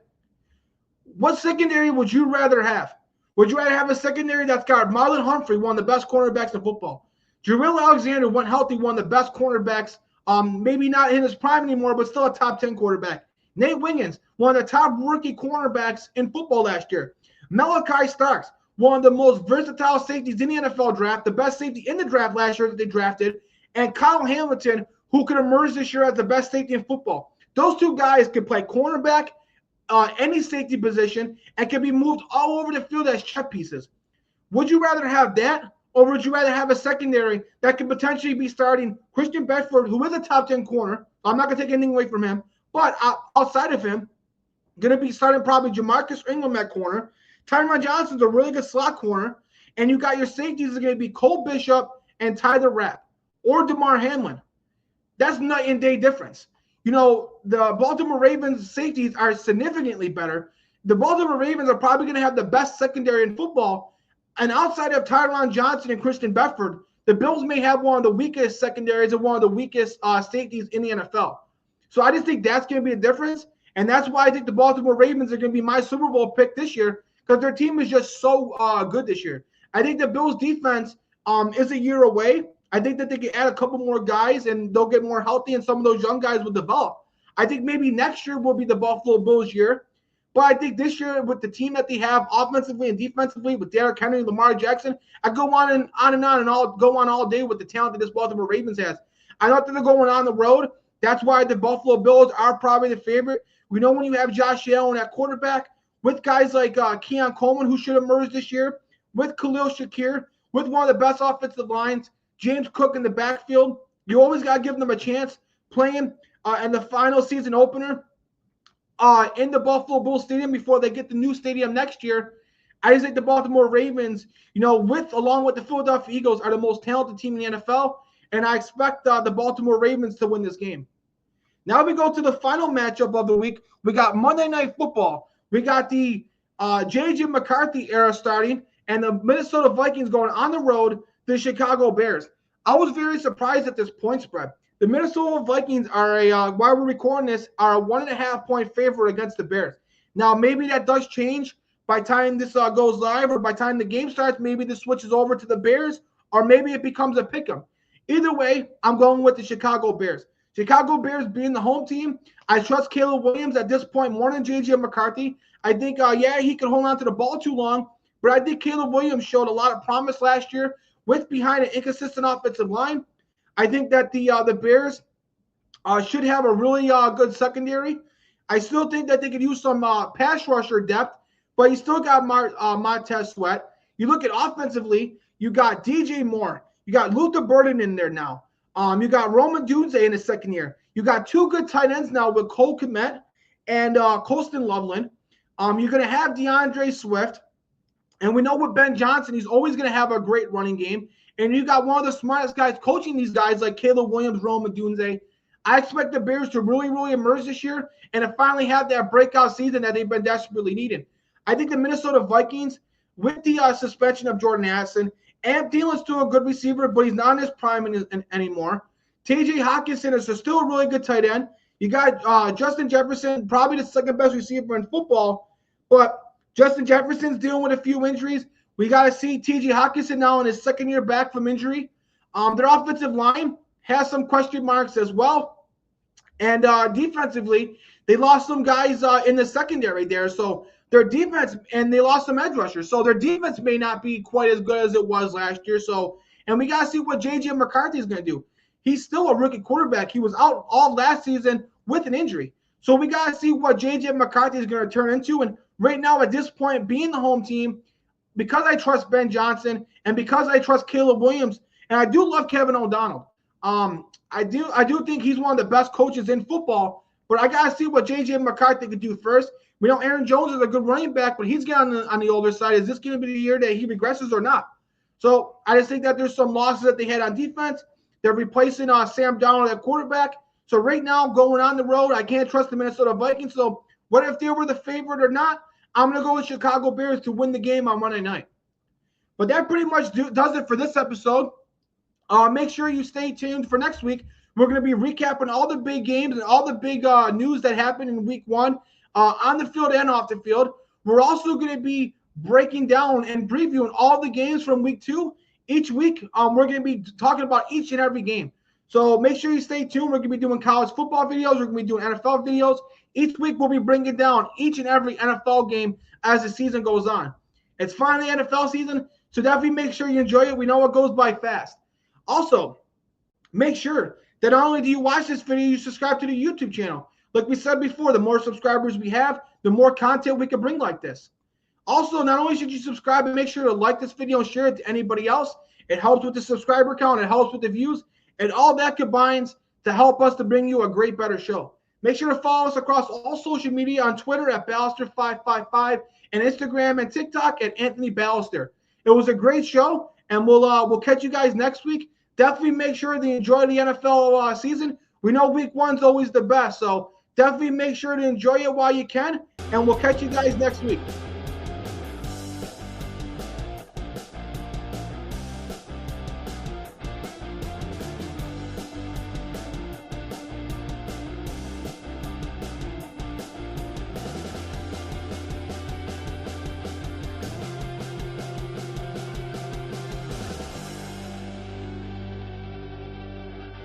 What secondary would you rather have? Would you rather have a secondary that's got Marlon Humphrey, one of the best cornerbacks in football? Jarrell Alexander, when healthy, one of the best cornerbacks, maybe not in his prime anymore, but still a top 10 quarterback. Nate Wiggins, one of the top rookie cornerbacks in football last year. Malachi Starks, one of the most versatile safeties in the NFL draft, the best safety in the draft last year that they drafted. And Kyle Hamilton, who could emerge this year as the best safety in football. Those two guys could play cornerback, any safety position, and can be moved all over the field as check pieces. Would you rather have that, or would you rather have a secondary that could potentially be starting Christian Bedford, who is a top 10 corner? I'm not going to take anything away from him, but outside of him, going to be starting probably Jamarcus Ingram at corner. Tyron Johnson's a really good slot corner, and you got your safeties are going to be Cole Bishop and Tyler Rapp or DeMar Hamlin. That's night and day difference. You know, the Baltimore Ravens safeties are significantly better. The Baltimore Ravens are probably going to have the best secondary in football. And outside of Tyron Johnson and Christian Bedford, the Bills may have one of the weakest secondaries and one of the weakest safeties in the NFL. So I just think that's going to be a difference. And that's why I think the Baltimore Ravens are going to be my Super Bowl pick this year, because their team is just so good this year. I think the Bills defense is a year away. I think that they can add a couple more guys and they'll get more healthy and some of those young guys will develop. I think maybe next year will be the Buffalo Bills year. But I think this year with the team that they have offensively and defensively with Derrick Henry, Lamar Jackson, I go on and I'll go on all day with the talent that this Baltimore Ravens has. I know that they're going on the road. That's why the Buffalo Bills are probably the favorite. We know when you have Josh Allen at quarterback, with guys like Keon Coleman, who should emerge this year, with Khalil Shakir, with one of the best offensive lines, James Cook in the backfield, you always got to give them a chance playing in the final season opener in the Buffalo Bills Stadium before they get the new stadium next year. I just think the Baltimore Ravens, you know, along with the Philadelphia Eagles, are the most talented team in the NFL, and I expect the Baltimore Ravens to win this game. Now we go to the final matchup of the week. We got Monday Night Football. We got the J.J. McCarthy era starting, and the Minnesota Vikings going on the road to the Chicago Bears. I was very surprised at this point spread. The Minnesota Vikings are while we're recording this, are a 1.5-point favorite against the Bears. Now, maybe that does change by time this goes live, or by time the game starts. Maybe this switches over to the Bears, or maybe it becomes a pick'em. Either way, I'm going with the Chicago Bears. Chicago Bears being the home team, I trust Caleb Williams at this point more than J.J. McCarthy. I think, he could hold on to the ball too long, but I think Caleb Williams showed a lot of promise last year with behind an inconsistent offensive line. I think that the Bears should have a really good secondary. I still think that they could use some pass rusher depth, but you still got Montez Sweat. You look at offensively, you got DJ Moore. You got Luther Burden in there now. You got Roman Dunze in his second year. You got two good tight ends now with Cole Kmet and Colston Loveland. You're going to have DeAndre Swift. And we know with Ben Johnson, he's always going to have a great running game. And you got one of the smartest guys coaching these guys like Caleb Williams, Roman Dunze. I expect the Bears to really, really emerge this year and to finally have that breakout season that they've been desperately needing. I think the Minnesota Vikings, with the suspension of Jordan Addison, and Thielen's still a good receiver, but he's not in his prime anymore. TJ Hawkinson is still a really good tight end. You got Justin Jefferson, probably the second best receiver in football, but Justin Jefferson's dealing with a few injuries. We got to see TJ Hawkinson now in his second year back from injury. Their offensive line has some question marks as well. And defensively, they lost some guys in the secondary there. So their defense, and they lost some edge rushers. So their defense may not be quite as good as it was last year. So, and we got to see what J.J. McCarthy is going to do. He's still a rookie quarterback. He was out all last season with an injury. So we got to see what J.J. McCarthy is going to turn into. And right now, at this point, being the home team, because I trust Ben Johnson and because I trust Caleb Williams, and I do love Kevin O'Donnell. I do think he's one of the best coaches in football, but I got to see what J.J. McCarthy could do first. We know Aaron Jones is a good running back, but he's getting on the older side. Is this going to be the year that he regresses or not? So I just think that there's some losses that they had on defense. They're replacing Sam Darnold at quarterback. So right now, going on the road, I can't trust the Minnesota Vikings. So what if they were the favorite or not? I'm going to go with Chicago Bears to win the game on Monday night. But that pretty much does it for this episode. Make sure you stay tuned for next week We're going to be recapping all the big games and all the big news that happened in week 1 on the field and off the field. We're also going to be breaking down and previewing all the games from week 2. Each week, we're going to be talking about each and every game. So make sure you stay tuned. We're going to be doing college football videos. We're going to be doing NFL videos. Each week, we'll be bringing down each and every NFL game as the season goes on. It's finally NFL season, so definitely make sure you enjoy it. We know it goes by fast. Also, make sure that not only do you watch this video, you subscribe to the YouTube channel. Like we said before, the more subscribers we have, the more content we can bring like this. Also, not only should you subscribe, but make sure to like this video and share it to anybody else. It helps with the subscriber count. It helps with the views. And all that combines to help us to bring you a great, better show. Make sure to follow us across all social media on Twitter at Balester555 and Instagram and TikTok at Anthony Balester. It was a great show, and we'll catch you guys next week. Definitely make sure to enjoy the NFL season. We know week 1's always the best, so definitely make sure to enjoy it while you can, and we'll catch you guys next week.